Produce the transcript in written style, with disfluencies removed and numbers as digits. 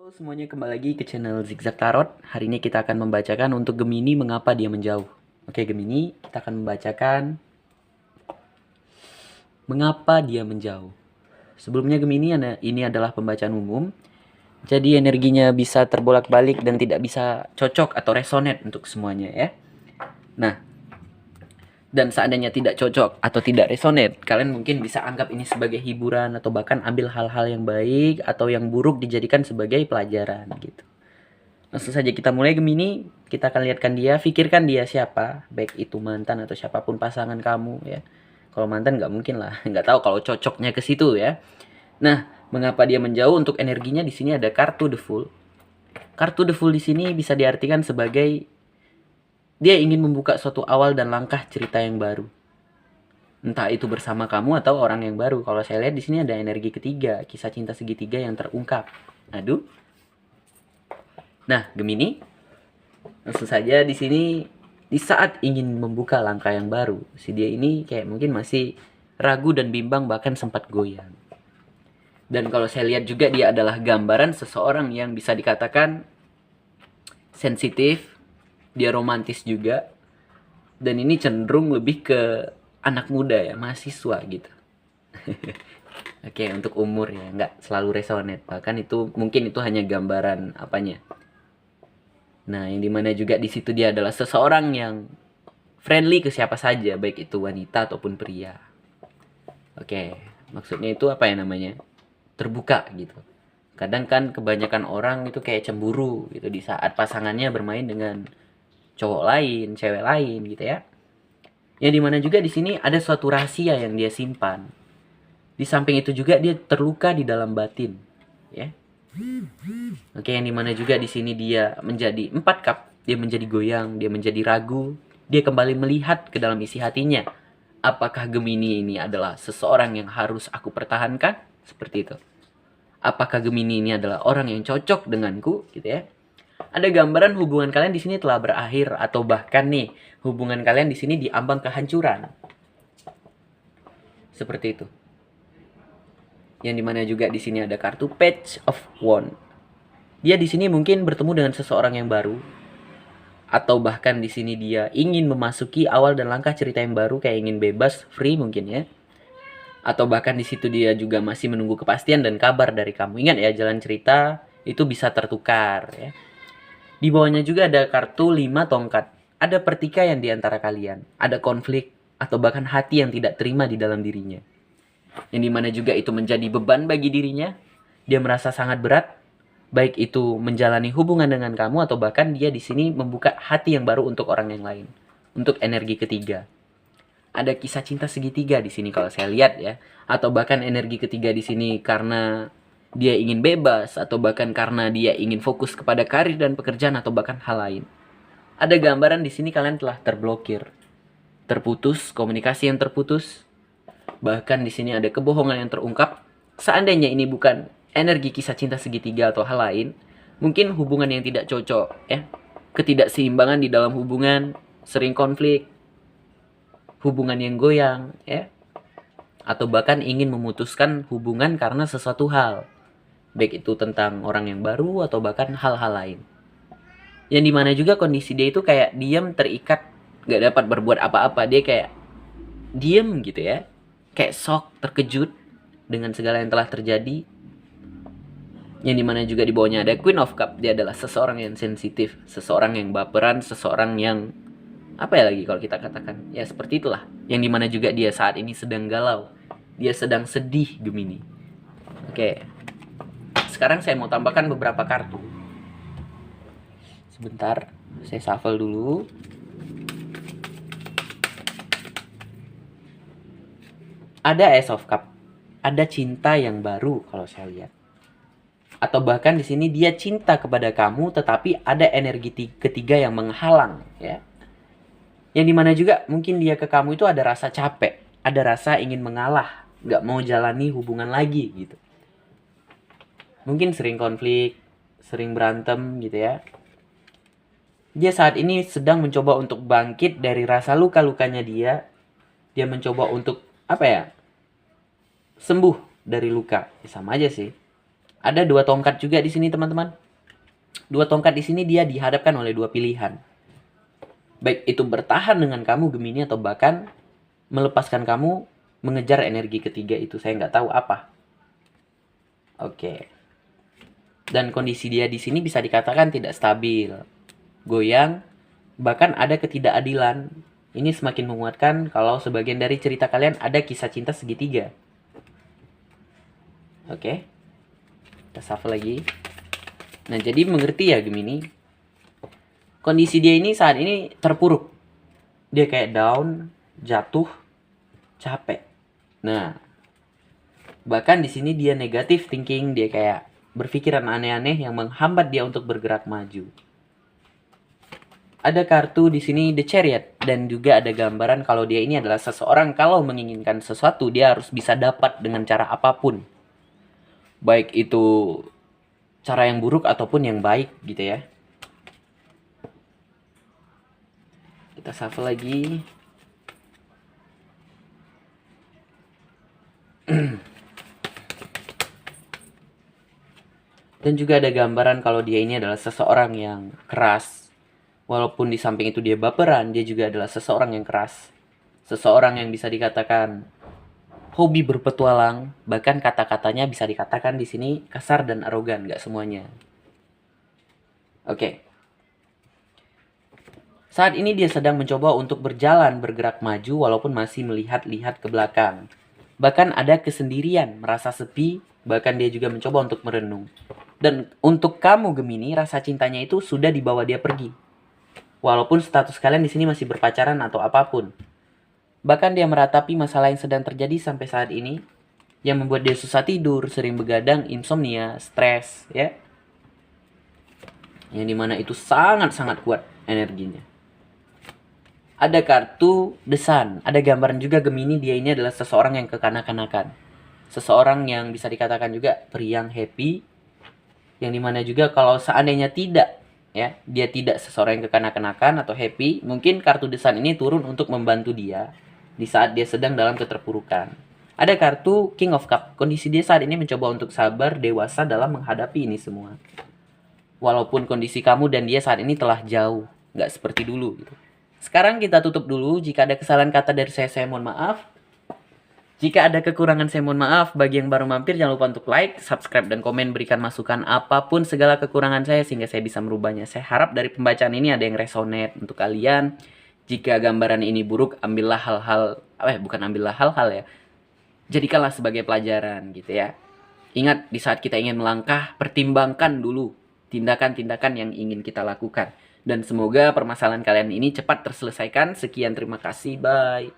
Halo semuanya, kembali lagi ke channel Zigzag Tarot. Hari ini kita akan membacakan untuk Gemini mengapa dia menjauh. Oke Gemini, kita akan membacakan mengapa dia menjauh. Sebelumnya Gemini, ini adalah pembacaan umum. Jadi energinya bisa terbolak-balik dan tidak bisa cocok atau resonate untuk semuanya ya. Nah, dan seandainya tidak cocok atau tidak resonate, kalian mungkin bisa anggap ini sebagai hiburan atau bahkan ambil hal-hal yang baik atau yang buruk dijadikan sebagai pelajaran gitu. Langsung saja kita mulai Gemini. Kita akan lihatkan dia, pikirkan dia siapa, baik itu mantan atau siapapun pasangan kamu ya. Kalau mantan nggak mungkin lah, nggak tahu kalau cocoknya ke situ ya. Nah, mengapa dia menjauh? Untuk energinya di sini ada kartu The Fool. Kartu The Fool di sini bisa diartikan sebagai dia ingin membuka suatu awal dan langkah cerita yang baru. Entah itu bersama kamu atau orang yang baru. Kalau saya lihat di sini ada energi ketiga, kisah cinta segitiga yang terungkap. Aduh. Nah, Gemini, langsung saja di sini di saat ingin membuka langkah yang baru, si dia ini kayak mungkin masih ragu dan bimbang bahkan sempat goyang. Dan kalau saya lihat juga dia adalah gambaran seseorang yang bisa dikatakan sensitif, dia romantis juga. Dan ini cenderung lebih ke anak muda ya, mahasiswa gitu. Oke, untuk umur ya, nggak selalu resonate. Bahkan itu mungkin itu hanya gambaran apanya. Nah, yang dimana juga di situ dia adalah seseorang yang friendly ke siapa saja, baik itu wanita ataupun pria. Oke, maksudnya itu apa ya namanya? Terbuka gitu. Kadang kan kebanyakan orang itu kayak cemburu gitu di saat pasangannya bermain dengan cowok lain, cewek lain gitu ya. Yang dimana juga di sini ada suatu rahasia yang dia simpan. Di samping itu juga dia terluka di dalam batin, ya. Oke, yang dimana juga di sini dia menjadi 4 cup, dia menjadi goyang, dia menjadi ragu, dia kembali melihat ke dalam isi hatinya. Apakah Gemini ini adalah seseorang yang harus aku pertahankan? Seperti itu. Apakah Gemini ini adalah orang yang cocok denganku, gitu ya? Ada gambaran hubungan kalian di sini telah berakhir atau bahkan nih hubungan kalian di sini diambang kehancuran. Seperti itu. Yang dimana juga di sini ada kartu Page of Wands. Dia di sini mungkin bertemu dengan seseorang yang baru, atau bahkan di sini dia ingin memasuki awal dan langkah cerita yang baru, kayak ingin bebas, free mungkin ya. Atau bahkan di situ dia juga masih menunggu kepastian dan kabar dari kamu. Ingat ya, jalan cerita itu bisa tertukar ya. Di bawahnya juga ada kartu 5 tongkat. Ada pertikaian di antara kalian, ada konflik atau bahkan hati yang tidak terima di dalam dirinya. Yang dimana juga itu menjadi beban bagi dirinya. Dia merasa sangat berat, baik itu menjalani hubungan dengan kamu atau bahkan dia di sini membuka hati yang baru untuk orang yang lain. Untuk energi ketiga. Ada kisah cinta segitiga di sini kalau saya lihat ya. Atau bahkan energi ketiga di sini karena dia ingin bebas atau bahkan karena dia ingin fokus kepada karir dan pekerjaan atau bahkan hal lain. Ada gambaran di sini kalian telah terblokir, terputus, komunikasi yang terputus. Bahkan di sini ada kebohongan yang terungkap. Seandainya ini bukan energi kisah cinta segitiga atau hal lain, mungkin hubungan yang tidak cocok ya. Ketidakseimbangan di dalam hubungan, sering konflik, hubungan yang goyang ya. Atau bahkan ingin memutuskan hubungan karena sesuatu hal. Baik itu tentang orang yang baru atau bahkan hal-hal lain. Yang dimana juga kondisi dia itu kayak diam, terikat, gak dapat berbuat apa-apa. Dia kayak diam gitu ya. Kayak shock, terkejut dengan segala yang telah terjadi. Yang dimana juga di bawahnya ada Queen of Cup. Dia adalah seseorang yang sensitif, seseorang yang baperan, seseorang yang apa ya lagi kalau kita katakan, ya seperti itulah. Yang dimana juga dia saat ini sedang galau, dia sedang sedih Gemini. Oke, sekarang saya mau tambahkan beberapa kartu. Sebentar, saya shuffle dulu. Ada Ace of Cup, ada cinta yang baru kalau saya lihat. Atau bahkan di sini dia cinta kepada kamu, tetapi ada energi ketiga yang menghalang, ya. Yang dimana juga mungkin dia ke kamu itu ada rasa capek, ada rasa ingin mengalah, nggak mau jalani hubungan lagi gitu. Mungkin sering konflik, sering berantem gitu ya. Dia saat ini sedang mencoba untuk bangkit dari rasa luka-lukanya dia. Dia mencoba untuk apa ya, sembuh dari luka. Ya, sama aja sih. Ada 2 tongkat juga di sini, teman-teman. 2 tongkat di sini dia dihadapkan oleh 2 pilihan. Baik itu bertahan dengan kamu Gemini atau bahkan melepaskan kamu mengejar energi ketiga itu. Saya nggak tahu apa. Oke. Dan kondisi dia di sini bisa dikatakan tidak stabil, goyang, bahkan ada ketidakadilan. Ini semakin menguatkan kalau sebagian dari cerita kalian ada kisah cinta segitiga. Oke. Kita shuffle lagi. Nah, jadi mengerti ya Gemini. Kondisi dia ini saat ini terpuruk. Dia kayak down, jatuh, capek. Nah, bahkan di sini dia negatif thinking, dia kayak berpikiran aneh-aneh yang menghambat dia untuk bergerak maju. Ada kartu di sini The Chariot dan juga ada gambaran kalau dia ini adalah seseorang kalau menginginkan sesuatu dia harus bisa dapat dengan cara apapun. Baik itu cara yang buruk ataupun yang baik gitu ya. Kita shuffle lagi. Dan juga ada gambaran kalau dia ini adalah seseorang yang keras. Walaupun di samping itu dia baperan, dia juga adalah seseorang yang keras. Seseorang yang bisa dikatakan hobi berpetualang, bahkan kata-katanya bisa dikatakan di sini kasar dan arogan, nggak semuanya. Oke. Saat ini dia sedang mencoba untuk berjalan, bergerak maju walaupun masih melihat-lihat ke belakang. Bahkan ada kesendirian, merasa sepi, bahkan dia juga mencoba untuk merenung. Dan untuk kamu Gemini, rasa cintanya itu sudah dibawa dia pergi. Walaupun status kalian di sini masih berpacaran atau apapun. Bahkan dia meratapi masalah yang sedang terjadi sampai saat ini, yang membuat dia susah tidur, sering begadang, insomnia, stres, ya. Yang dimana itu sangat-sangat kuat energinya. Ada kartu The Sun, ada gambaran juga Gemini dia ini adalah seseorang yang kekanak-kanakan. Seseorang yang bisa dikatakan juga periang, happy, yang dimana juga kalau seandainya tidak, ya, dia tidak seseorang yang kekanak-kanakan atau happy, mungkin kartu The Sun ini turun untuk membantu dia di saat dia sedang dalam keterpurukan. Ada kartu King of Cup. Kondisi dia saat ini mencoba untuk sabar, dewasa dalam menghadapi ini semua. Walaupun kondisi kamu dan dia saat ini telah jauh, nggak seperti dulu gitu. Sekarang kita tutup dulu. Jika ada kesalahan kata dari saya mohon maaf. Jika ada kekurangan saya mohon maaf. Bagi yang baru mampir jangan lupa untuk like, subscribe, dan komen. Berikan masukan apapun segala kekurangan saya sehingga saya bisa merubahnya. Saya harap dari pembacaan ini ada yang resonate untuk kalian. Jika gambaran ini buruk, ambillah hal-hal, bukan ambillah hal-hal ya. Jadikanlah sebagai pelajaran gitu ya. Ingat di saat kita ingin melangkah, pertimbangkan dulu tindakan-tindakan yang ingin kita lakukan. Dan semoga permasalahan kalian ini cepat terselesaikan. Sekian, terima kasih, bye.